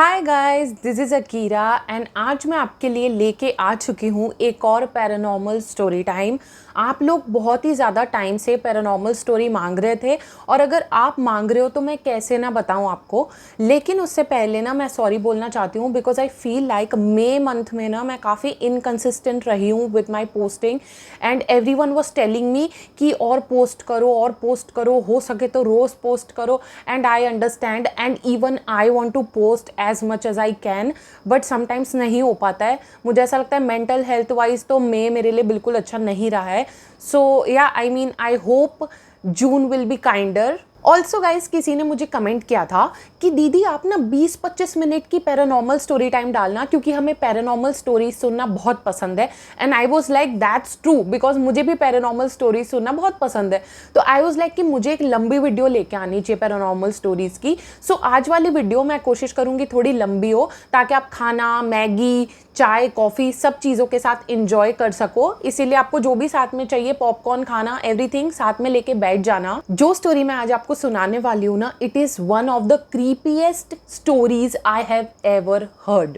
Hi guys, this is Akira and आज मैं आपके लिए लेके आ चुकी हूँ एक और पैरानॉर्मल स्टोरी टाइम। आप लोग बहुत ही ज़्यादा टाइम से पैरानॉर्मल स्टोरी मांग रहे थे और अगर आप मांग रहे हो तो मैं कैसे ना बताऊँ आपको। लेकिन उससे पहले ना मैं सॉरी बोलना चाहती हूँ because I feel like May month में ना मैं काफ़ी इनकन्सिस्टेंट रही हूँ with my posting and every one was telling me कि और पोस्ट करो, हो सके तो रोज़ पोस्ट करो। And I understand and even I want to post as much as I can, but sometimes नहीं हो पाता है। मुझे ऐसा लगता है मेंटल हेल्थ वाइज तो मई मेरे लिए बिल्कुल अच्छा नहीं रहा है। सो या I hope June will be kinder. Also guys, किसी ने मुझे कमेंट किया था कि दीदी आप ना 20-25 मिनट की पैरानॉर्मल स्टोरी टाइम डालना क्योंकि हमें पैरानॉर्मल स्टोरी सुनना बहुत पसंद है। And I was like that's true because मुझे भी पैरानॉर्मल स्टोरी सुनना बहुत पसंद है। तो आई वॉज लाइक कि मुझे एक लंबी वीडियो लेके आनी चाहिए पैरानॉर्मल स्टोरीज की। सो आज वाली वीडियो मैं कोशिश करूंगी थोड़ी लंबी हो ताकि आप खाना, मैगी, चाय, कॉफ़ी सब चीज़ों के साथ इंजॉय कर सको। इसीलिए आपको जो भी साथ में चाहिए, पॉपकॉर्न, खाना, एवरीथिंग साथ में लेके बैठ जाना। जो स्टोरी मैं आज आपको सुनाने वाली हूँ ना, it is one of the creepiest stories I have ever heard.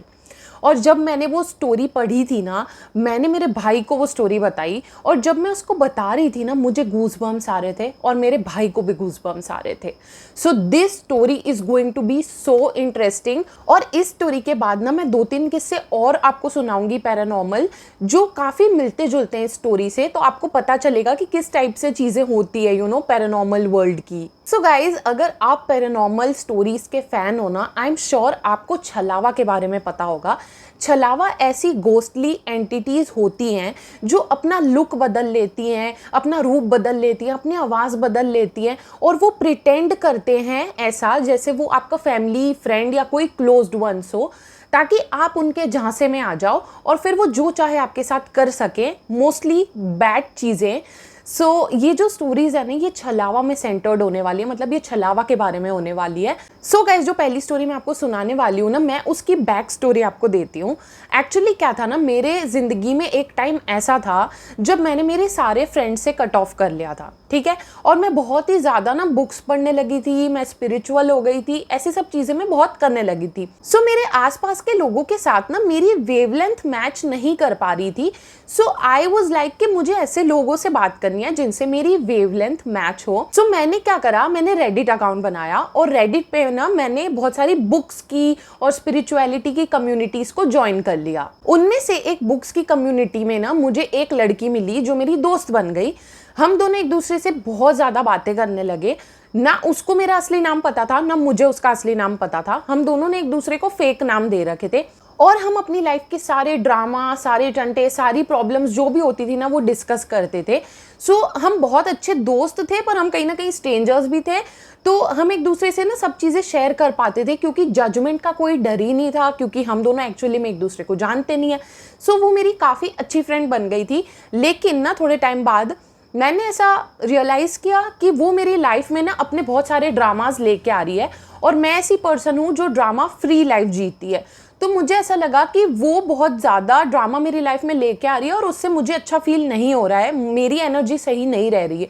और जब मैंने वो स्टोरी पढ़ी थी ना, मैंने मेरे भाई को वो स्टोरी बताई और जब मैं उसको बता रही थी ना, मुझे गूज़बम्स आ रहे थे और मेरे भाई को भी गूज़बम्स आ रहे थे। So this story is going to be so interesting. और इस स्टोरी के बाद ना मैं 2-3 किस्से और आपको सुनाऊंगी पैरानॉर्मल, जो काफ़ी मिलते जुलते हैं स्टोरी से, तो आपको पता चलेगा कि किस टाइप से चीज़ें होती है पैरानॉर्मल वर्ल्ड की। सो गाइज, अगर आप पैरानॉर्मल स्टोरीज के फैन हो ना, आई एम श्योर आपको छलावा के बारे में पता होगा। छलावा ऐसी गोस्टली एंटिटीज होती हैं जो अपना लुक बदल लेती हैं, अपना रूप बदल लेती हैं, अपनी आवाज़ बदल लेती हैं और वो प्रिटेंड करते हैं ऐसा जैसे वो आपका फैमिली, फ्रेंड या कोई क्लोज्ड वंस हो, ताकि आप उनके झांसे में आ जाओ और फिर वो जो चाहे आपके साथ कर सके, मोस्टली बैड चीज़ें। सो ये जो स्टोरीज है ना, ये छलावा में सेंटर्ड होने वाली है, मतलब ये छलावा के बारे में होने वाली है। सो गाइस, जो पहली स्टोरी मैं आपको सुनाने वाली हूँ ना, मैं उसकी बैक स्टोरी आपको देती हूँ। एक्चुअली क्या था ना, मेरे ज़िंदगी में एक टाइम ऐसा था जब मैंने मेरे सारे फ्रेंड्स से कट ऑफ कर लिया था, ठीक है। और मैं बहुत ही ज़्यादा ना बुक्स पढ़ने लगी थी, मैं स्पिरिचुअल हो गई थी, ऐसी सब चीज़ें मैं बहुत करने लगी थी। सो मेरे आसपास के लोगों के साथ ना मेरी वेवलेंथ मैच नहीं कर पा रही थी। सो आई वॉज लाइक कि मुझे ऐसे लोगों से बात करनी है जिनसे मेरी वेवलेंथ मैच हो। सो मैंने क्या करा, मैंने रेडिट अकाउंट बनाया और रेडिट पे ना मैंने बहुत सारी बुक्स की और स्पिरिचुअलिटी की कम्युनिटीज को ज्वाइन कर लिया। उनमें से एक बुक्स की कम्युनिटी में ना मुझे एक लड़की मिली जो मेरी दोस्त बन गई। हम दोनों एक दूसरे से बहुत ज़्यादा बातें करने लगे। ना उसको मेरा असली नाम पता था, ना मुझे उसका असली नाम पता था। हम दोनों ने एक दूसरे को फेक नाम दे रखे थे और हम अपनी लाइफ के सारे ड्रामा, सारे टंटे, सारी प्रॉब्लम्स जो भी होती थी ना, वो डिस्कस करते थे। सो हम बहुत अच्छे दोस्त थे, पर हम कहीं ना कहीं स्ट्रेंजर्स भी थे। तो हम एक दूसरे से ना सब चीज़ें शेयर कर पाते थे क्योंकि जजमेंट का कोई डर ही नहीं था, क्योंकि हम दोनों एक्चुअली में एक दूसरे को जानते नहीं है। सो वो मेरी काफ़ी अच्छी फ्रेंड बन गई थी। लेकिन ना थोड़े टाइम बाद मैंने ऐसा रियलाइज़ किया कि वो मेरी लाइफ में ना अपने बहुत सारे ड्रामाज लेके आ रही है और मैं ऐसी पर्सन हूँ जो ड्रामा फ्री लाइफ जीती है। तो मुझे ऐसा लगा कि वो बहुत ज़्यादा ड्रामा मेरी लाइफ में लेके आ रही है और उससे मुझे अच्छा फील नहीं हो रहा है, मेरी एनर्जी सही नहीं रह रही है।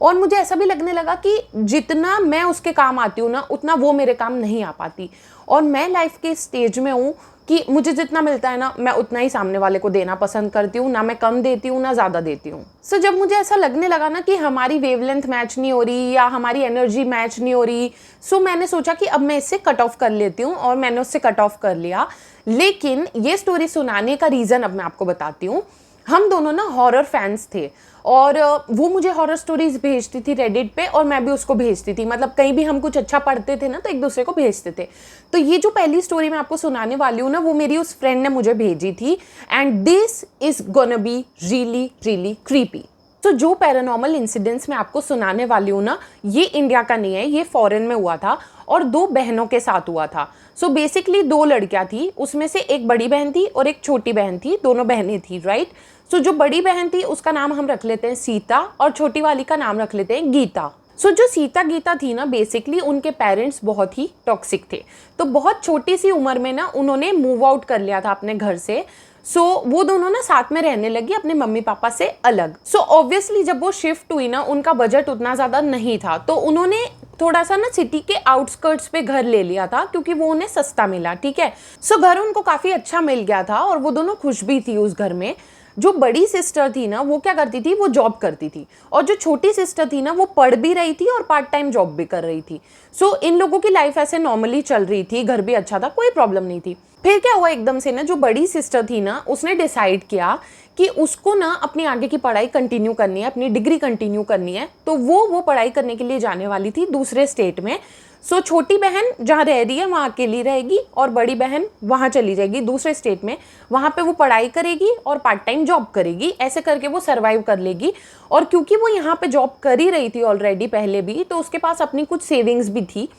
और मुझे ऐसा भी लगने लगा कि जितना मैं उसके काम आती हूँ ना, उतना वो मेरे काम नहीं आ पाती। और मैं लाइफ के स्टेज में हूँ कि मुझे जितना मिलता है ना, मैं उतना ही सामने वाले को देना पसंद करती हूँ, ना मैं कम देती हूँ ना ज़्यादा देती हूँ। सो जब मुझे ऐसा लगने लगा ना कि हमारी वेवलेंथ मैच नहीं हो रही या हमारी एनर्जी मैच नहीं हो रही, सो मैंने सोचा कि अब मैं इससे कट ऑफ कर लेती हूँ और मैंने उससे कट ऑफ कर लिया। लेकिन ये स्टोरी सुनाने का रीज़न अब मैं आपको बताती हूँ। हम दोनों ना हॉरर फैंस थे और वो मुझे हॉरर स्टोरीज भेजती थी रेडिट पे और मैं भी उसको भेजती थी। मतलब कहीं भी हम कुछ अच्छा पढ़ते थे ना, तो एक दूसरे को भेजते थे। तो ये जो पहली स्टोरी मैं आपको सुनाने वाली हूँ ना, वो मेरी उस फ्रेंड ने मुझे भेजी थी and this is gonna be really really creepy. तो जो पैरानॉर्मल इंसिडेंट्स मैं आपको सुनाने वाली हूँ ना, ये इंडिया का नहीं है, ये फॉरेन में हुआ था और 2 बहनों के साथ हुआ था। सो बेसिकली 2 लड़कियाँ थी, उसमें से एक बड़ी बहन थी और एक छोटी बहन थी, दोनों बहनें थी, राइट। सो जो बड़ी बहन थी उसका नाम हम रख लेते हैं सीता और छोटी वाली का नाम रख लेते हैं गीता। सो जो सीता गीता थी ना, बेसिकली उनके पेरेंट्स बहुत ही टॉक्सिक थे। तो बहुत छोटी सी उम्र में ना उन्होंने मूव आउट कर लिया था अपने घर से। सो वो दोनों ना साथ में रहने लगी अपने मम्मी पापा से अलग। सो ऑब्वियसली जब वो शिफ्ट हुई ना, उनका बजट उतना ज़्यादा नहीं था, तो उन्होंने थोड़ा सा ना सिटी के आउटस्कर्ट्स पे घर ले लिया था क्योंकि वो उन्हें सस्ता मिला, ठीक है। सो घर उनको काफ़ी अच्छा मिल गया था और वो दोनों खुश भी थी उस घर में। जो बड़ी सिस्टर थी ना वो क्या करती थी, वो जॉब करती थी, और जो छोटी सिस्टर थी ना वो पढ़ भी रही थी और पार्ट टाइम जॉब भी कर रही थी। सो इन लोगों की लाइफ ऐसे नॉर्मली चल रही थी, घर भी अच्छा था, कोई प्रॉब्लम नहीं थी। फिर क्या हुआ, एकदम से ना जो बड़ी सिस्टर थी ना उसने डिसाइड किया कि उसको ना अपनी आगे की पढ़ाई कंटिन्यू करनी है, अपनी डिग्री कंटिन्यू करनी है। तो वो पढ़ाई करने के लिए जाने वाली थी दूसरे स्टेट में। सो छोटी बहन जहाँ रह रही है वहाँ अकेली रहेगी और बड़ी बहन वहाँ चली जाएगी दूसरे स्टेट में, वहाँ पे वो पढ़ाई करेगी और पार्ट टाइम जॉब करेगी। ऐसे करके वो सर्वाइव कर लेगी। और क्योंकि वो यहाँ पे जॉब कर ही रही थी ऑलरेडी पहले भी, तो उसके पास अपनी कुछ सेविंग्स भी थी।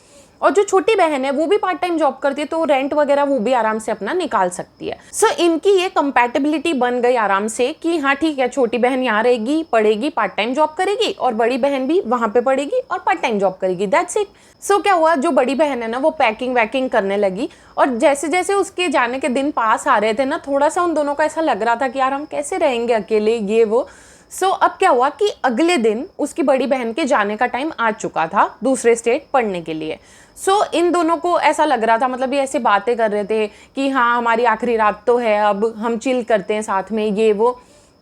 और जो छोटी बहन है वो भी पार्ट टाइम जॉब करती है, तो रेंट वगैरह वो भी आराम से अपना निकाल सकती है। सो इनकी ये कंपैटिबिलिटी बन गई आराम से कि हाँ ठीक है, छोटी बहन यहाँ रहेगी, पढ़ेगी, पार्ट टाइम जॉब करेगी, और बड़ी बहन भी वहाँ पे पढ़ेगी और पार्ट टाइम जॉब करेगी। That's it. सो क्या हुआ, जो बड़ी बहन है ना वो पैकिंग वैकिंग करने लगी, और जैसे जैसे उसके जाने के दिन पास आ रहे थे ना, थोड़ा सा उन दोनों को ऐसा लग रहा था कि यार हम कैसे रहेंगे अकेले, ये वो। सो अब क्या हुआ कि अगले दिन उसकी बड़ी बहन के जाने का टाइम आ चुका था दूसरे स्टेट पढ़ने के लिए। सो इन दोनों को ऐसा लग रहा था, मतलब ये ऐसे बातें कर रहे थे कि हाँ हमारी आखिरी रात तो है, अब हम चिल करते हैं साथ में, ये वो।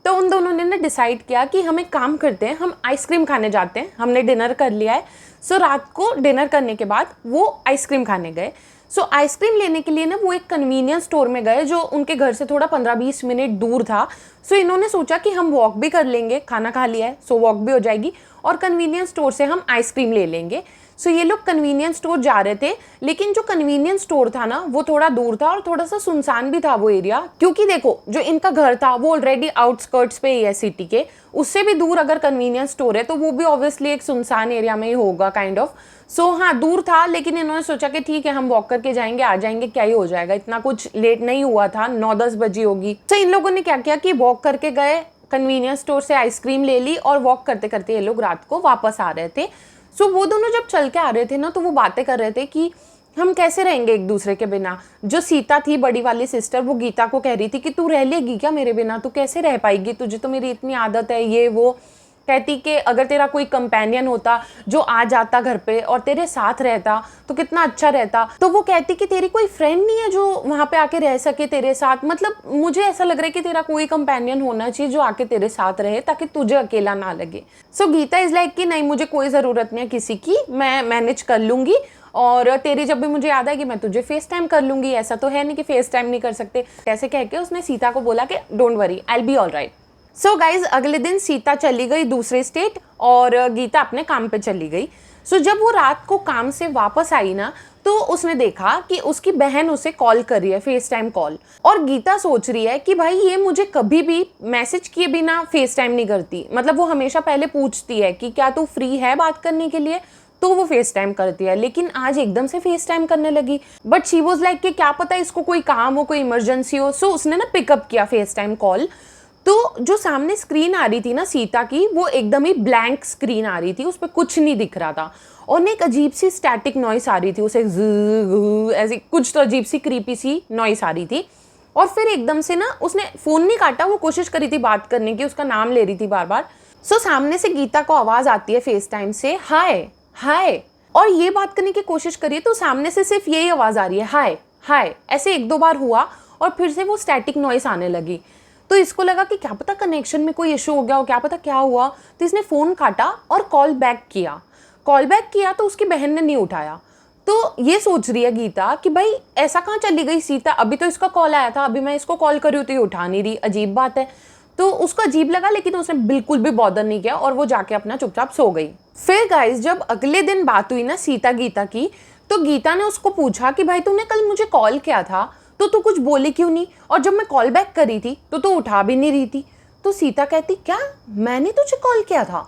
तो उन दोनों ने डिसाइड किया कि हम एक काम करते हैं, हम आइसक्रीम खाने जाते हैं। हमने डिनर कर लिया है। सो रात को डिनर करने के बाद वो आइसक्रीम खाने गए। सो आइसक्रीम लेने के लिए ना वो एक कन्वीनियंस स्टोर में गए जो उनके घर से थोड़ा 15-20 मिनट दूर था। सो इन्होंने सोचा कि हम वॉक भी कर लेंगे, खाना खा लिया है सो वॉक भी हो जाएगी, और कन्वीनियंस स्टोर से हम आइसक्रीम ले लेंगे। सो ये लोग कन्वीनियंस स्टोर जा रहे थे, लेकिन जो कन्वीनियंस स्टोर था ना वो थोड़ा दूर था और थोड़ा सा सुनसान भी था वो एरिया, क्योंकि देखो जो इनका घर था वो ऑलरेडी आउटस्कर्ट्स पे ही है सिटी के। उससे भी दूर अगर कन्वीनियंस स्टोर है तो वो भी ऑब्वियसली एक सुनसान एरिया में ही होगा काइंड ऑफ। सो हाँ दूर था, लेकिन इन्होंने सोचा कि ठीक है हम वॉक करके जाएंगे, आ जाएंगे, क्या ही हो जाएगा, इतना कुछ लेट नहीं हुआ था, 9-10 बजे होगी। तो इन लोगों ने क्या किया कि वॉक करके गए, कन्वीनियंस स्टोर से आइसक्रीम ले ली, और वॉक करते करते ये लोग रात को वापस आ रहे थे। सो वो दोनों जब चल के आ रहे थे ना तो वो बातें कर रहे थे कि हम कैसे रहेंगे एक दूसरे के बिना। जो सीता थी बड़ी वाली सिस्टर, वो गीता को कह रही थी कि तू रह लेगी क्या मेरे बिना, तू कैसे रह पाएगी, तुझे तो मेरी इतनी आदत है, ये वो। कहती कि अगर तेरा कोई कंपेनियन होता जो आ जाता घर पे और तेरे साथ रहता तो कितना अच्छा रहता। तो वो कहती कि तेरी कोई फ्रेंड नहीं है जो वहाँ पे आके रह सके तेरे साथ, मतलब मुझे ऐसा लग रहा है कि तेरा कोई कंपेनियन होना चाहिए जो आके तेरे साथ रहे ताकि तुझे अकेला ना लगे। सो गीता इज लाइक कि नहीं मुझे कोई ज़रूरत नहीं है किसी की, मैं मैनेज कर लूँगी, और तेरी जब भी मुझे याद आएगी मैं तुझे फेस टाइम कर लूँगी, ऐसा तो है नहीं कि फेस टाइम नहीं कर सकते। ऐसे कह के उसने सीता को बोला कि don't worry I will be all right. So guys अगले दिन सीता चली गई दूसरे स्टेट और गीता अपने काम पे चली गई। सो जब वो रात को काम से वापस आई ना तो उसने देखा कि उसकी बहन उसे कॉल कर रही है, फेस टाइम कॉल। और गीता सोच रही है कि भाई ये मुझे कभी भी मैसेज किए बिना फेस टाइम नहीं करती, मतलब वो हमेशा पहले पूछती है कि क्या तू फ्री है बात करने के लिए, तो वो फेस टाइम करती है, लेकिन आज एकदम से फेस टाइम करने लगी। बट शी वॉज लाइक कि क्या पता इसको कोई काम हो, कोई इमरजेंसी हो। सो उसने ना पिकअप किया फेस टाइम कॉल। तो जो सामने स्क्रीन आ रही थी ना सीता की, वो एकदम ही ब्लैंक स्क्रीन आ रही थी, उस पर कुछ नहीं दिख रहा था, और एक अजीब सी स्टैटिक नॉइस आ रही थी, उसे ऐसी कुछ तो अजीब सी क्रीपी सी नॉइस आ रही थी। और फिर एकदम से ना उसने फ़ोन नहीं काटा, वो कोशिश करी थी बात करने की, उसका नाम ले रही थी बार बार। सो सामने से गीता को आवाज़ आती है फेस टाइम से, हाय हाय, और ये बात करने की कोशिश करिए तो सामने से सिर्फ यही आवाज़ आ रही है, हाय हाय। ऐसे 1-2 बार हुआ और फिर से वो स्टैटिक नॉइस आने लगी। तो इसको लगा कि क्या पता कनेक्शन में कोई इशू हो गया हो, क्या पता क्या हुआ। तो इसने फ़ोन काटा और कॉल बैक किया तो उसकी बहन ने नहीं उठाया। तो ये सोच रही है गीता कि भाई ऐसा कहाँ चली गई सीता, अभी तो इसका कॉल आया था, अभी मैं इसको कॉल कर रही हूँ तो ये उठा नहीं रही, अजीब बात है। तो उसको अजीब लगा, लेकिन उसने बिल्कुल भी बॉदर नहीं किया और वो जाके अपना चुपचाप सो गई। फिर गाइस जब अगले दिन बात हुई ना सीता गीता की, तो गीता ने उसको पूछा कि भाई तूने कल मुझे कॉल किया था तो तू कुछ बोली क्यों नहीं, और जब मैं कॉल बैक करी थी तो तू उठा भी नहीं रही थी। तो सीता कहती क्या मैंने तुझे कॉल किया था?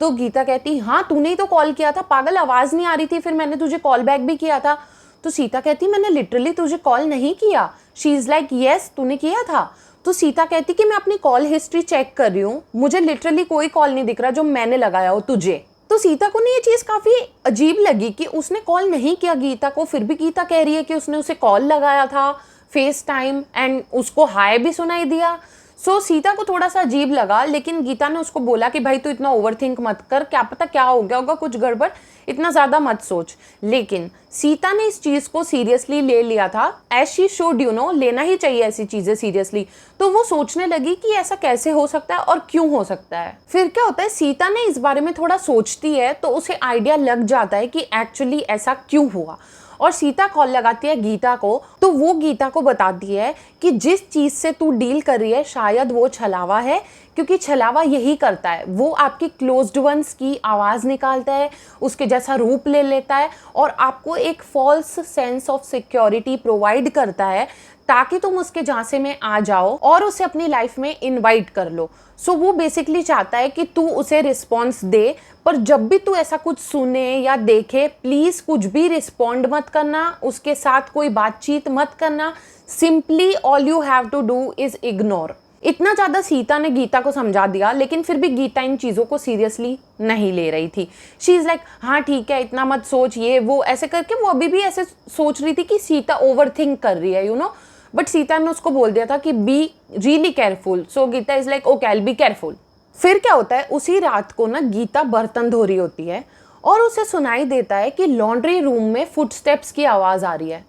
तो गीता कहती हाँ तूने ही तो कॉल किया था पागल, आवाज़ नहीं आ रही थी, फिर मैंने तुझे कॉल बैक भी किया था। तो सीता कहती मैंने लिटरली तुझे कॉल नहीं किया। शी इज़ लाइक यस तूने किया था। तो सीता कहती कि मैं अपनी कॉल हिस्ट्री चेक कर रही हूँ, मुझे लिटरली कोई कॉल नहीं दिख रहा जो मैंने लगाया हो तुझे। तो सीता को ये चीज़ काफ़ी अजीब लगी कि उसने कॉल नहीं किया गीता को, फिर भी गीता कह रही है कि उसने उसे कॉल लगाया था फेस टाइम एंड उसको हाय भी सुनाई दिया। सो सीता को थोड़ा सा अजीब लगा, लेकिन गीता ने उसको बोला कि भाई तू इतना ओवरथिंक मत कर, क्या पता क्या हो गया होगा, कुछ गड़बड़, इतना ज़्यादा मत सोच। लेकिन सीता ने इस चीज़ को सीरियसली ले लिया था, एज शी शुड, लेना ही चाहिए ऐसी चीज़ें सीरियसली। तो वो सोचने लगी कि ऐसा कैसे हो सकता है और क्यों हो सकता है। फिर क्या होता है, सीता ने इस बारे में थोड़ा सोचती है तो उसे आइडिया लग जाता है कि एक्चुअली ऐसा क्यों हुआ। और सीता कॉल लगाती है गीता को, तो वो गीता को बताती है कि जिस चीज़ से तू डील कर रही है शायद वो छलावा है, क्योंकि छलावा यही करता है, वो आपकी क्लोज्ड वंस की आवाज़ निकालता है, उसके जैसा रूप ले लेता है और आपको एक false sense of security provide करता है ताकि तुम उसके झांसे में आ जाओ और उसे अपनी लाइफ में इनवाइट कर लो। सो वो बेसिकली चाहता है कि तू उसे रिस्पॉन्स दे, पर जब भी तू ऐसा कुछ सुने या देखे प्लीज़ कुछ भी रिस्पॉन्ड मत करना, उसके साथ कोई बातचीत मत करना, simply all you have to do is ignore. इतना ज़्यादा सीता ने गीता को समझा दिया, लेकिन फिर भी गीता इन चीज़ों को सीरियसली नहीं ले रही थी। शी इज़ लाइक हाँ ठीक है, इतना मत सोच, ये वो ऐसे करके वो अभी भी ऐसे सोच रही थी कि सीता ओवर थिंक कर रही है, बट सीता ने उसको बोल दिया था कि be really careful. So Gita is like okay I will be careful. फिर क्या होता है, उसी रात को ना गीता बर्तन धो रही होती है और उसे सुनाई देता है कि लॉन्ड्री रूम में फुटस्टेप्स की आवाज़ आ रही है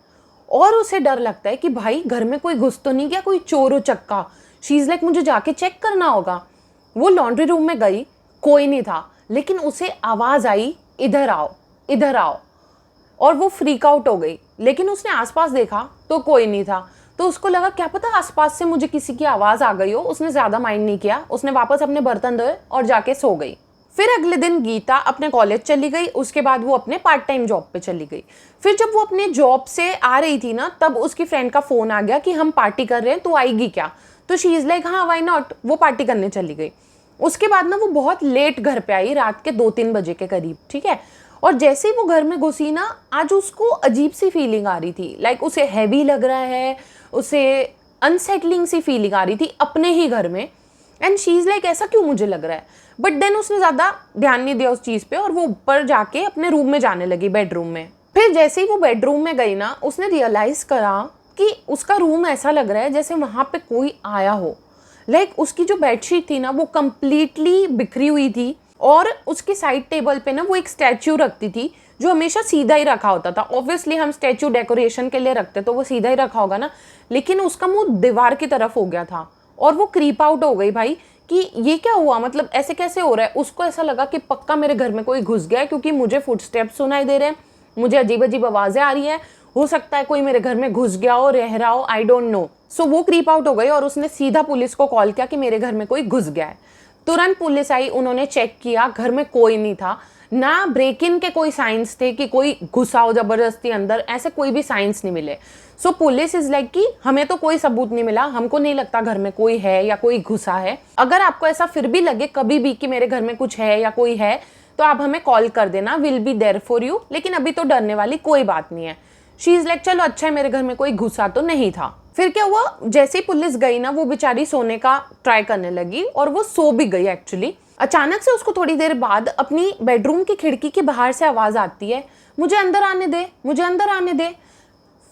और उसे डर लगता है कि भाई घर में कोई घुस तो नहीं गया, कोई चोर उचक्का। शी इज़ लाइक मुझे जाके चेक करना होगा। वो लॉन्ड्री रूम में गई, कोई नहीं था, लेकिन उसे आवाज़ आई इधर आओ इधर आओ, और वो फ्रीक आउट हो गई। लेकिन उसने आसपास देखा तो कोई नहीं था, तो उसको लगा क्या पता आसपास से मुझे किसी की आवाज़ आ गई हो। उसने ज़्यादा माइंड नहीं किया, उसने वापस अपने बर्तन धोए और जाके सो गई। फिर अगले दिन गीता अपने कॉलेज चली गई, उसके बाद वो अपने पार्ट टाइम जॉब पे चली गई। फिर जब वो अपने जॉब से आ रही थी ना, तब उसकी फ्रेंड का फ़ोन आ गया कि हम पार्टी कर रहे हैं, तो आएगी क्या? तो शी इज़ लाइक हाँ वाई नॉट, वो पार्टी करने चली गई। उसके बाद ना वो बहुत लेट घर पे आई, रात के 2-3 बजे के करीब, ठीक है। और जैसे ही वो घर में घुसी ना, आज उसको अजीब सी फीलिंग आ रही थी, लाइक उसे हैवी लग रहा है, उसे अनसेटलिंग सी फीलिंग आ रही थी अपने ही घर में। एंड शी इज़ लाइक ऐसा क्यों मुझे लग रहा है, बट देन उसने ज़्यादा ध्यान नहीं दिया उस चीज़ पे और वो ऊपर जाके अपने रूम में जाने लगी, बेडरूम में। फिर जैसे ही वो बेडरूम में गई ना, उसने रियलाइज़ करा कि उसका रूम ऐसा लग रहा है जैसे वहाँ पे कोई आया हो। लाइक उसकी जो बेडशीट थी ना वो कम्प्लीटली बिखरी हुई थी और उसके साइड टेबल पे ना वो एक स्टैच्यू रखती थी जो हमेशा सीधा ही रखा होता था। ऑब्वियसली हम स्टैच्यू डेकोरेशन के लिए रखते तो वो सीधा ही रखा होगा ना, लेकिन उसका मुंह दीवार की तरफ हो गया था और वो क्रीप आउट हो गई भाई कि ये क्या हुआ, मतलब ऐसे कैसे हो रहा है। उसको ऐसा लगा कि पक्का मेरे घर में कोई घुस गया है, क्योंकि मुझे फुटस्टेप्स सुनाई दे रहे हैं, मुझे अजीब अजीब आवाज़ें आ रही हैं, हो सकता है कोई मेरे घर में घुस गया हो, रह रहा हो, आई डोंट नो। सो वो क्रीप आउट हो गई और उसने सीधा पुलिस को कॉल किया कि मेरे घर में कोई घुस गया है। तुरंत पुलिस आई, उन्होंने चेक किया, घर में कोई नहीं था, ना ब्रेक इन के कोई साइंस थे कि कोई घुसा हो जबरदस्ती अंदर, ऐसे कोई भी साइंस नहीं मिले। सो पुलिस इज लाइक कि हमें तो कोई सबूत नहीं मिला, हमको नहीं लगता घर में कोई है या कोई घुसा है। अगर आपको ऐसा फिर भी लगे कभी भी कि मेरे घर में कुछ है या कोई है, तो आप हमें कॉल कर देना, will be there for you, लेकिन अभी तो डरने वाली कोई बात नहीं है। शी इज लाइक चलो अच्छा है, मेरे घर में कोई घुसा तो नहीं था। फिर क्या हुआ, जैसे ही पुलिस गई ना, वो बेचारी सोने का ट्राई करने लगी और वो सो भी गई एक्चुअली। अचानक से उसको थोड़ी देर बाद अपनी बेडरूम की खिड़की के बाहर से आवाज़ आती है, मुझे अंदर आने दे, मुझे अंदर आने दे।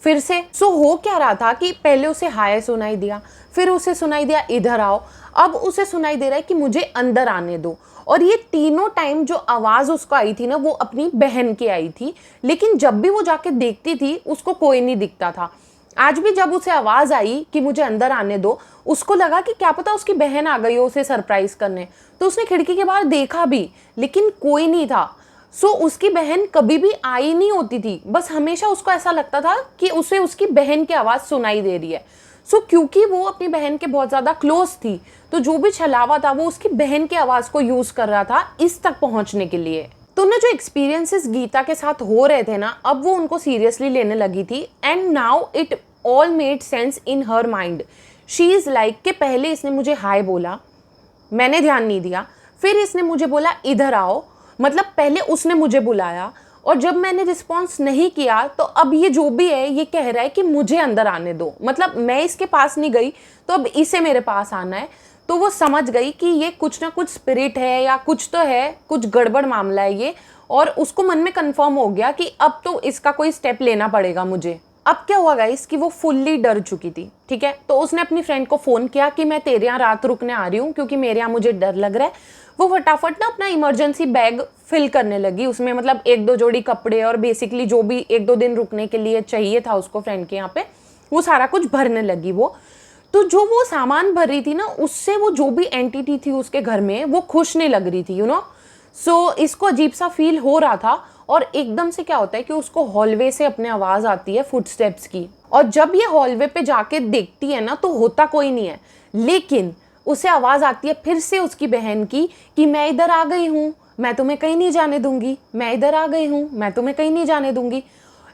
फिर से सो हो क्या रहा था कि पहले उसे हाय सुनाई दिया, फिर उसे सुनाई दिया इधर आओ, अब उसे सुनाई दे रहा है कि मुझे अंदर आने दो। और ये तीनों टाइम जो आवाज़ उसको आई थी ना, वो अपनी बहन की आई थी, लेकिन जब भी वो जाके देखती थी उसको कोई नहीं दिखता था। आज भी जब उसे आवाज़ आई कि मुझे अंदर आने दो, उसको लगा कि क्या पता उसकी बहन आ गई हो उसे सरप्राइज करने, तो उसने खिड़की के बाहर देखा भी, लेकिन कोई नहीं था। सो उसकी बहन कभी भी आई नहीं होती थी, बस हमेशा उसको ऐसा लगता था कि उसे उसकी बहन की आवाज़ सुनाई दे रही है। सो क्योंकि वो अपनी बहन के बहुत ज़्यादा क्लोज थी, तो जो भी छलावा था वो उसकी बहन की आवाज़ को यूज़ कर रहा था इस तक पहुँचने के लिए। तो ना जो एक्सपीरियंसेस गीता के साथ हो रहे थे ना, अब वो उनको सीरियसली लेने लगी थी। And now it all made sense in her mind. She is like कि पहले इसने मुझे हाय बोला, मैंने ध्यान नहीं दिया, फिर इसने मुझे बोला इधर आओ, मतलब पहले उसने मुझे बुलाया और जब मैंने रिस्पॉन्स नहीं किया तो अब ये जो भी है ये कह रहा है कि मुझे अंदर आने दो, मतलब मैं इसके पास नहीं गई तो अब इसे मेरे पास आना है। तो वो समझ गई कि ये कुछ ना कुछ स्पिरिट है या कुछ तो है, कुछ गड़बड़ मामला है ये, और उसको मन में कंफर्म हो गया कि अब तो इसका कोई स्टेप लेना पड़ेगा मुझे। अब क्या हुआ गाइस कि वो फुल्ली डर चुकी थी, ठीक है। तो उसने अपनी फ्रेंड को फ़ोन किया कि मैं तेरे यहाँ रात रुकने आ रही हूँ क्योंकि मेरे यहाँ मुझे डर लग रहा है। वो फटाफट ना अपना इमरजेंसी बैग फिल करने लगी, उसमें मतलब 1-2 जोड़ी कपड़े और बेसिकली जो भी 1-2 दिन रुकने के लिए चाहिए था उसको फ्रेंड के यहाँ पे, वो सारा कुछ भरने लगी वो। तो जो वो सामान भर रही थी ना, उससे वो जो भी एंटिटी थी उसके घर में वो खुश नहीं लग रही थी, यू नो। सो इसको अजीब सा फील हो रहा था और एकदम से क्या होता है कि उसको हॉलवे से अपने आवाज़ आती है फुटस्टेप्स की, और जब ये हॉलवे पे जाके देखती है ना तो होता कोई नहीं है, लेकिन उसे आवाज़ आती है फिर से उसकी बहन की कि मैं इधर आ गई हूँ, मैं तुम्हें कहीं नहीं जाने दूंगी, मैं इधर आ गई हूँ, मैं तुम्हें कहीं नहीं जाने दूंगी।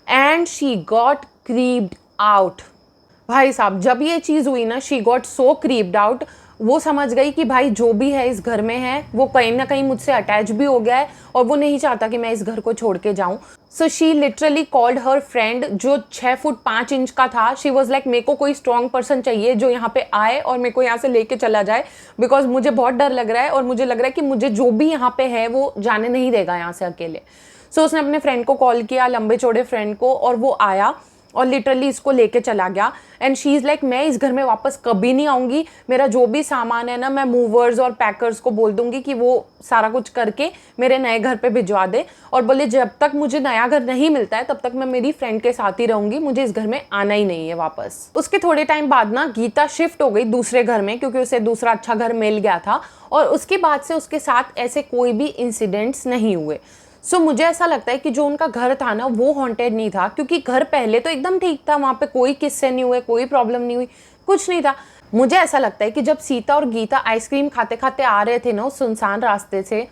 And she got creeped out. भाई साहब जब ये चीज़ हुई ना, she got so creeped out. वो समझ गई कि भाई जो भी है इस घर में है वो कहीं ना कहीं मुझसे अटैच भी हो गया है और वो नहीं चाहता कि मैं इस घर को छोड़ के जाऊं। So she literally called her friend जो 6 फुट 5 इंच का था। शी वॉज लाइक मेरे को कोई स्ट्रॉन्ग पर्सन चाहिए जो यहाँ पे आए और मेरे को यहाँ से लेके चला जाए, बिकॉज मुझे बहुत डर लग रहा है और मुझे लग रहा है कि मुझे जो भी यहाँ पे है वो जाने नहीं देगा यहाँ से अकेले। सो उसने अपने फ्रेंड को कॉल किया, लंबे चौड़े फ्रेंड को, और वो आया और लिटरली इसको लेके चला गया। एंड शी इज़ लाइक मैं इस घर में वापस कभी नहीं आऊँगी, मेरा जो भी सामान है ना मैं मूवर्स और पैकर्स को बोल दूंगी कि वो सारा कुछ करके मेरे नए घर पे भिजवा दे, और बोले जब तक मुझे नया घर नहीं मिलता है तब तक मैं मेरी फ्रेंड के साथ ही रहूँगी, मुझे इस घर में आना ही नहीं है वापस। उसके थोड़े टाइम बाद ना गीता शिफ्ट हो गई दूसरे घर में क्योंकि उसे दूसरा अच्छा घर मिल गया था, और उसके बाद से उसके साथ ऐसे कोई भी इंसिडेंट्स नहीं हुए। सो मुझे ऐसा लगता है कि जो उनका घर था ना वो हॉन्टेड नहीं था, क्योंकि घर पहले तो एकदम ठीक था, वहाँ पे कोई किस्से नहीं हुए, कोई प्रॉब्लम नहीं हुई, कुछ नहीं था। मुझे ऐसा लगता है कि जब सीता और गीता आइसक्रीम खाते खाते आ रहे थे ना उस सुनसान रास्ते से,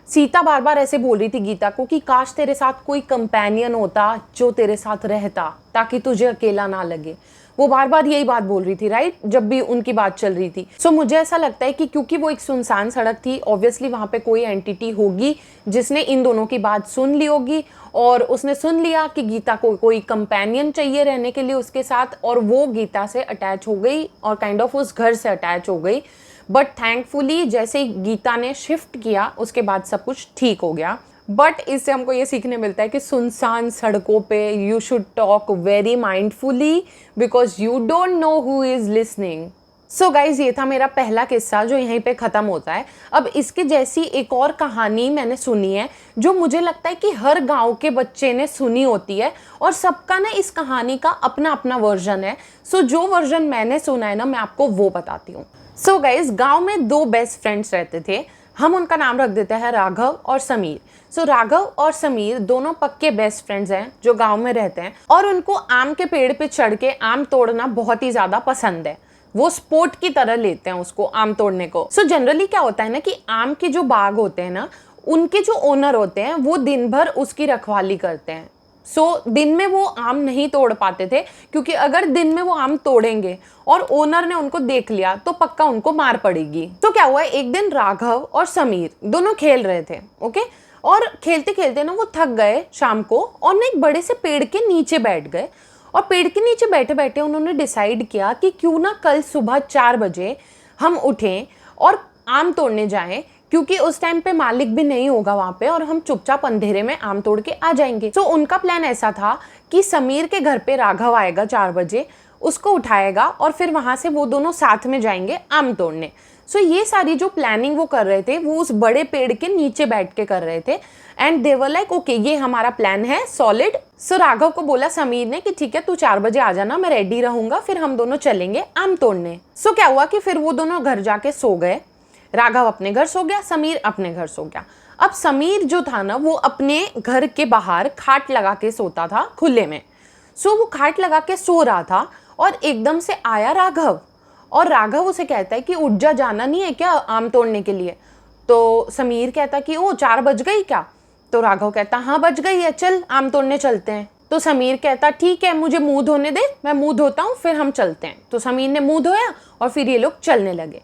सीता बार बार ऐसे बोल रही थी गीता को कि काश तेरे साथ कोई कंपेनियन होता जो तेरे साथ रहता ताकि तुझे अकेला ना लगे। वो बार बार यही बात बोल रही थी, राइट, जब भी उनकी बात चल रही थी। सो मुझे ऐसा लगता है कि क्योंकि वो एक सुनसान सड़क थी, ऑब्वियसली वहाँ पे कोई एंटिटी होगी जिसने इन दोनों की बात सुन ली होगी, और उसने सुन लिया कि गीता को कोई कंपेनियन चाहिए रहने के लिए उसके साथ, और वो गीता से अटैच हो गई और काइंड ऑफ उस घर से अटैच हो गई। बट थैंकफुली जैसे ही गीता ने शिफ्ट किया उसके बाद सब कुछ ठीक हो गया। बट इससे हमको ये सीखने मिलता है कि सुनसान सड़कों पे you should talk very mindfully because you don't know who is listening. So guys ये था मेरा पहला किस्सा जो यहीं पे ख़त्म होता है। अब इसके जैसी एक और कहानी मैंने सुनी है जो मुझे लगता है कि हर गांव के बच्चे ने सुनी होती है, और सबका ना इस कहानी का अपना अपना वर्जन है। सो जो वर्जन मैंने सुना है ना मैं आपको वो बताती हूँ। सो गाइज गाँव में 2 बेस्ट फ्रेंड्स रहते थे, हम उनका नाम रख देते हैं राघव और समीर। सो राघव और समीर दोनों पक्के बेस्ट फ्रेंड्स हैं जो गांव में रहते हैं, और उनको आम के पेड़ पे चढ़ के आम तोड़ना बहुत ही ज़्यादा पसंद है। वो स्पोर्ट की तरह लेते हैं उसको, आम तोड़ने को। सो जनरली क्या होता है ना कि आम के जो बाग होते हैं ना, उनके जो ओनर होते हैं वो दिन भर उसकी रखवाली करते हैं। सो दिन में वो आम नहीं तोड़ पाते थे, क्योंकि अगर दिन में वो आम तोड़ेंगे और ओनर ने उनको देख लिया तो पक्का उनको मार पड़ेगी। तो क्या हुआ, एक दिन राघव और समीर दोनों खेल रहे थे, ओके, और खेलते खेलते ना वो थक गए शाम को, और ना एक बड़े से पेड़ के नीचे बैठ गए। और पेड़ के नीचे बैठे बैठे उन्होंने डिसाइड किया कि क्यों ना कल सुबह 4 बजे हम उठें और आम तोड़ने जाएं, क्योंकि उस टाइम पे मालिक भी नहीं होगा वहाँ पे और हम चुपचाप अंधेरे में आम तोड़ के आ जाएंगे। तो उनका प्लान ऐसा था कि समीर के घर पे राघव आएगा 4 बजे, उसको उठाएगा और फिर वहाँ से वो दोनों साथ में जाएंगे आम तोड़ने। सो ये सारी जो प्लानिंग वो कर रहे थे वो उस बड़े पेड़ के नीचे बैठ के कर रहे थे। And they were like okay ये हमारा प्लान है सॉलिड। सो राघव को बोला समीर ने कि ठीक है तू 4 बजे आ जाना, मैं रेडी रहूंगा, फिर हम दोनों चलेंगे आम तोड़ने। सो क्या हुआ कि फिर वो दोनों घर जाके सो गए। राघव अपने घर सो गया, समीर अपने घर सो गया। अब समीर जो था ना वो अपने घर के बाहर खाट लगा के सोता था खुले में। सो वो खाट लगा के सो रहा था और एकदम से आया राघव, और राघव उसे कहता है कि उठ जा, जाना नहीं है क्या आम तोड़ने के लिए। तो समीर कहता कि ओ 4 बज गई क्या। तो राघव कहता हाँ बज गई है, चल आम तोड़ने चलते हैं। तो समीर कहता ठीक है मुझे मुंह धोने दे, मैं मुंह धोता हूँ फिर हम चलते हैं। तो समीर ने मुंह धोया और फिर ये लोग चलने लगे।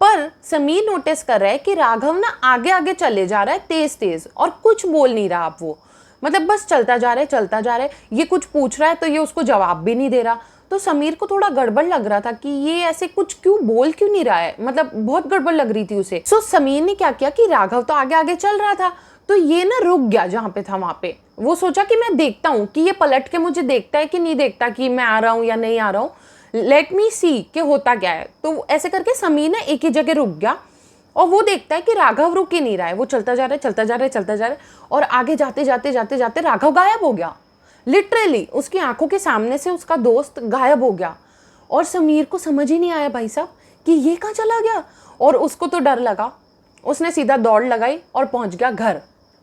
पर समीर नोटिस कर रहा है कि राघव ना आगे आगे चले जा रहा है तेज तेज, और कुछ बोल नहीं रहा। अब वो मतलब बस चलता जा रहा है चलता जा रहा है। ये कुछ पूछ रहा है तो ये उसको जवाब भी नहीं दे रहा। तो समीर को थोड़ा गड़बड़ लग रहा था कि ये ऐसे कुछ बोल क्यों नहीं रहा है, मतलब बहुत गड़बड़ लग रही थी उसे। सो समीर ने क्या किया कि राघव तो आगे आगे चल रहा था, तो ये ना रुक गया जहाँ पे था वहाँ पे। वो सोचा कि मैं देखता हूँ कि ये पलट के मुझे देखता है कि नहीं देखता, कि मैं आ रहा हूँ या नहीं आ रहा हूँ, लेट मी सी कि होता क्या है। तो ऐसे करके समीर ना एक ही जगह रुक गया और वो देखता है कि राघव रुक ही नहीं रहा है। वो चलता जा रहा है, चलता जा रहा है, चलता जा रहा है, और आगे जाते जाते जाते जाते राघव गायब हो गया। लिटरली उसकी आंखों के सामने से उसका दोस्त गायब हो गया। और समीर को समझ ही नहीं आया भाई साहब कि ये कहाँ चला गया, और उसको तो डर लगा। उसने सीधा दौड़ लगाई और पहुंच गया घर।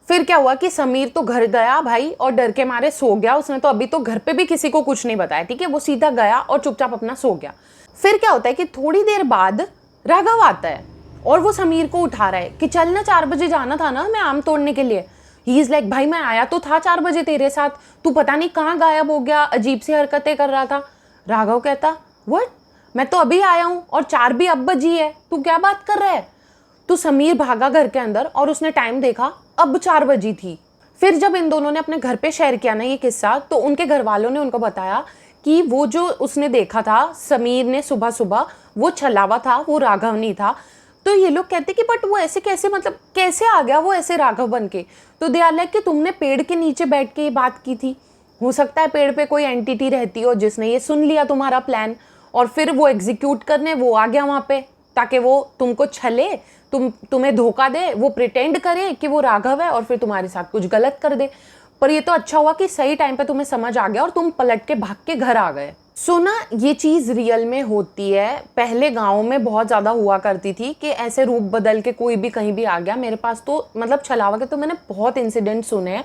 फिर क्या हुआ कि समीर तो घर गया भाई और डर के मारे सो गया। उसने तो अभी तो घर पे भी किसी को कुछ नहीं बताया, ठीक है, वो सीधा गया और चुपचाप अपना सो गया। फिर क्या होता है कि थोड़ी देर बाद राघव आता है और वो समीर को उठा रहा है कि चल ना, 4 बजे जाना था ना मैं आम तोड़ने के लिए। ही इज लाइक, भाई मैं आया तो था 4 बजे तेरे साथ, तू पता नहीं कहाँ गायब हो गया, अजीब सी हरकतें कर रहा था। राघव कहता, व्हाट, मैं तो अभी आया हूँ और 4 भी अब बजी है, तू क्या बात कर रहा है। तो समीर भागा घर के अंदर और उसने टाइम देखा, अब 4 बजी थी। फिर जब इन दोनों ने अपने घर पे शेयर किया ना ये किस्सा, तो उनके घर वालों ने उनको बताया कि वो जो उसने देखा था समीर ने सुबह सुबह, वो छलावा था, वो राघव नहीं था। तो ये लोग कहते कि बट वो ऐसे कैसे, मतलब कैसे आ गया वो ऐसे राघव बन के। तो दे आर लाइक कि तुमने पेड़ के नीचे बैठ के ये बात की थी, हो सकता है पेड़ पे कोई एंटिटी रहती हो जिसने ये सुन लिया तुम्हारा प्लान, और फिर वो एग्जीक्यूट करने वो आ गया वहाँ पे, ताकि वो तुमको छले, तुम्हें धोखा दे, वो प्रिटेंड करे कि वो राघव है और फिर तुम्हारे साथ कुछ गलत कर दे। पर ये तो अच्छा हुआ कि सही टाइम पे तुम्हें समझ आ गया और तुम पलट के भाग के घर आ गए। सो ना ये चीज़ रियल में होती है। पहले गाँव में बहुत ज़्यादा हुआ करती थी कि ऐसे रूप बदल के कोई भी कहीं भी आ गया। मेरे पास तो मतलब छलावा के तो मैंने बहुत इंसिडेंट सुने हैं।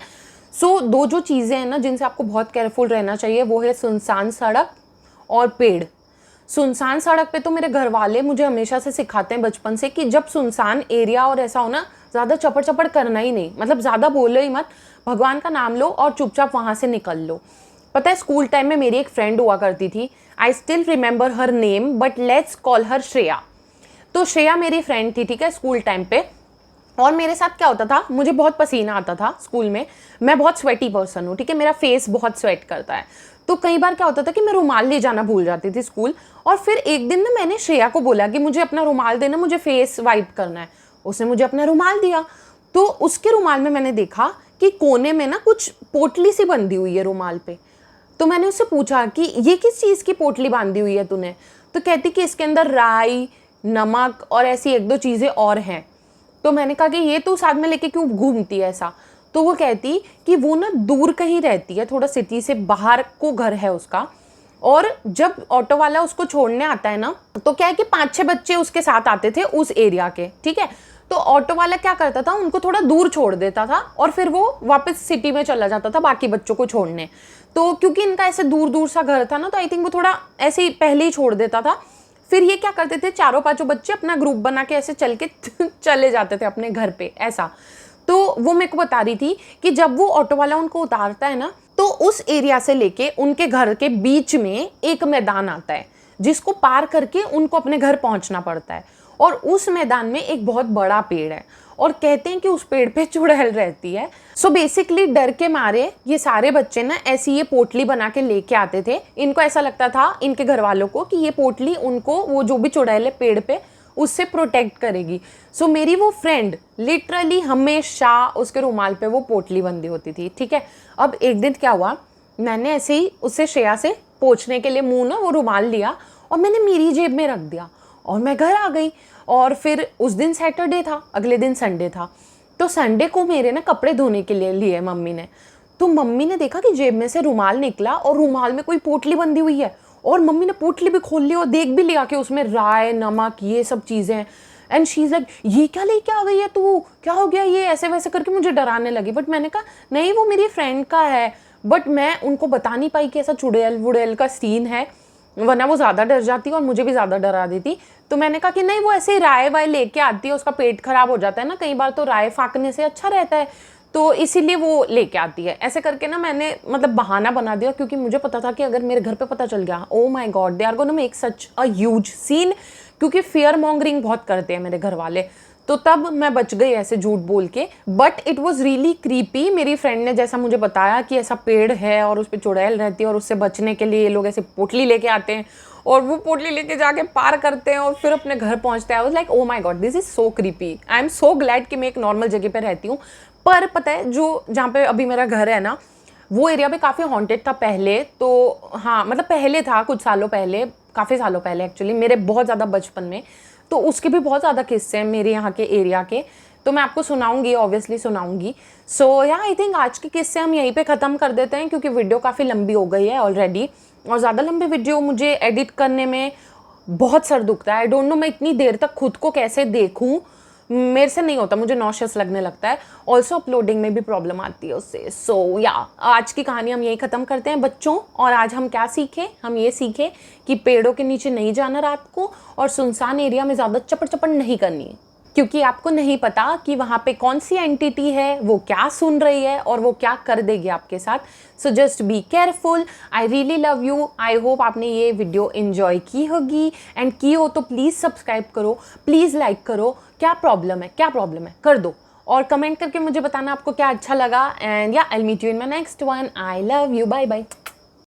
सो दो जो चीज़ें हैं ना जिनसे आपको बहुत केयरफुल रहना चाहिए, वो है सुनसान सड़क और पेड़। सुनसान सड़क पे तो मेरे घर वाले मुझे हमेशा से सिखाते हैं बचपन से कि जब सुनसान एरिया और ऐसा हो ना, ज़्यादा चपड़ चपड़ करना ही नहीं, मतलब ज़्यादा बोलो ही मत, भगवान का नाम लो और चुपचाप वहाँ से निकल लो। पता है स्कूल टाइम में मेरी एक फ्रेंड हुआ करती थी, I still remember her name but let's call her Shreya. तो श्रेया मेरी फ्रेंड थी, ठीक है, स्कूल टाइम पे। और मेरे साथ क्या होता था, मुझे बहुत पसीना आता था स्कूल में, मैं बहुत स्वेटी पर्सन हूँ, ठीक है, मेरा फेस बहुत स्वेट करता है। तो कई बार क्या होता था कि मैं रुमाल ले जाना भूल जाती थी स्कूल। और फिर एक दिन ना मैंने श्रेया को बोला कि मुझे अपना रुमाल देना, मुझे फेस वाइप करना है। उसने मुझे अपना रुमाल दिया। तो उसके रुमाल में मैंने देखा कि कोने में ना कुछ पोटली सी बंधी हुई है रुमाल पे। तो मैंने उससे पूछा कि ये किस चीज़ की पोटली बांधी हुई है तूने। तो कहती कि इसके अंदर राई, नमक और ऐसी 1-2 चीज़ें और हैं। तो मैंने कहा कि ये तू साथ में लेके क्यों घूमती है ऐसा। तो वो कहती कि वो ना दूर कहीं रहती है, थोड़ा सिटी से बाहर को घर है उसका, और जब ऑटो वाला उसको छोड़ने आता है ना, तो क्या है कि 5-6 बच्चे उसके साथ आते थे उस एरिया के, ठीक है। तो ऑटो वाला क्या करता था, उनको थोड़ा दूर छोड़ देता था और फिर वो वापस सिटी में चला जाता था बाकी बच्चों को छोड़ने। तो क्योंकि इनका ऐसे दूर दूर सा घर था ना, तो आई थिंक वो थोड़ा ऐसे ही पहले ही छोड़ देता था। फिर ये क्या करते थे, 4-5 बच्चे अपना ग्रुप बना के ऐसे चल के चले जाते थे अपने घर पे ऐसा। तो वो मेरे को बता रही थी कि जब वो ऑटो वाला उनको उतारता है ना, तो उस एरिया से लेके उनके घर के बीच में एक मैदान आता है जिसको पार करके उनको अपने घर पहुंचना पड़ता है। और उस मैदान में एक बहुत बड़ा पेड़ है और कहते हैं कि उस पेड़ पे चुड़ैल रहती है। सो बेसिकली डर के मारे ये सारे बच्चे ना ऐसी ये पोटली बना के लेके आते थे। इनको ऐसा लगता था, इनके घर वालों को, कि ये पोटली उनको वो जो भी चुड़ैल है पेड़ पे उससे प्रोटेक्ट करेगी। सो मेरी वो फ्रेंड लिटरली हमेशा उसके रुमाल पे वो पोटली बंधी होती थी, ठीक है। अब एक दिन क्या हुआ, मैंने ऐसे ही उससे श्रेया से पोंछने के लिए मुंह ना वो रुमाल लिया और मैंने मेरी जेब में रख दिया और मैं घर आ गई। और फिर उस दिन सैटरडे था, अगले दिन संडे था। तो संडे को मेरे ना कपड़े धोने के लिए मम्मी ने, तो मम्मी ने देखा कि जेब में से रुमाल निकला और रुमाल में कोई पोटली बंधी हुई है। और मम्मी ने पोटली भी खोल ली और देख भी लिया कि उसमें राय, नमक, ये सब चीज़ें हैं। एंड शी इज़ लाइक, ये क्या लेके आ गई है तू, क्या हो गया, ये ऐसे वैसे करके मुझे डराने लगी। बट मैंने कहा नहीं, वो मेरी फ्रेंड का है। बट मैं उनको बता नहीं पाई कि ऐसा चुड़ैल वुड़ैल का सीन है, वरना वो ज़्यादा डर जाती और मुझे भी ज़्यादा डरा देती। तो मैंने कहा कि नहीं, वो ऐसे ही राय वाय लेके आती है, उसका पेट खराब हो जाता है ना कई बार, तो राय फाँकने से अच्छा रहता है, तो इसीलिए वो लेके आती है। ऐसे करके ना मैंने मतलब बहाना बना दिया, क्योंकि मुझे पता था कि अगर मेरे घर पे पता चल गया, oh my god, they are gonna make such a huge scene, क्योंकि फियर मॉन्गरिंग बहुत करते हैं मेरे घर वाले। तो तब मैं बच गई ऐसे झूठ बोल के। But it was really creepy. मेरी फ्रेंड ने जैसा मुझे बताया कि ऐसा पेड़ है और उस पर चुड़ैल रहती है और उससे बचने के लिए ये लोग ऐसे पोटली लेके आते हैं और वो पोटली लेके जाके पार करते हैं और फिर अपने घर पहुंचते हैं। I was like, O my God, this is so creepy. I am so glad कि मैं एक नॉर्मल जगह पे रहती हूँ। पर पता है जो जहाँ पे अभी मेरा घर है ना, वो एरिया भी काफ़ी हॉन्टेड था पहले। तो हाँ, मतलब पहले था, कुछ सालों पहले, काफ़ी सालों पहले एक्चुअली, मेरे बहुत ज़्यादा बचपन में। तो उसके भी बहुत ज़्यादा किस्से हैं मेरे यहाँ के एरिया के, तो मैं आपको सुनाऊंगी, ऑब्वियसली सुनाऊंगी। सो या आई थिंक आज के किस्से हम यहीं पे ख़त्म कर देते हैं, क्योंकि वीडियो काफ़ी लंबी हो गई है ऑलरेडी, और ज़्यादा लंबी वीडियो मुझे एडिट करने में बहुत सर दुखता है। आई डोंट नो मैं इतनी देर तक खुद को कैसे देखूँ, मेरे से नहीं होता, मुझे नॉशियस लगने लगता है। ऑल्सो अपलोडिंग में भी प्रॉब्लम आती है उससे। सो या आज की कहानी हम यही ख़त्म करते हैं बच्चों। और आज हम क्या सीखे? हम ये सीखे कि पेड़ों के नीचे नहीं जाना रात को, और सुनसान एरिया में ज़्यादा चपड़ चपड़ नहीं करनी है, क्योंकि आपको नहीं पता कि वहाँ पे कौन सी एंटिटी है, वो क्या सुन रही है और वो क्या कर देगी आपके साथ। So just be careful. I really love you. I hope आपने ये वीडियो एंजॉय की होगी, एंड की हो तो प्लीज़ सब्सक्राइब करो, प्लीज़ लाइक करो। क्या प्रॉब्लम है, क्या प्रॉब्लम है, कर दो। और कमेंट करके मुझे बताना आपको क्या अच्छा लगा। And yeah I will meet you in my next one. I love you. Bye bye.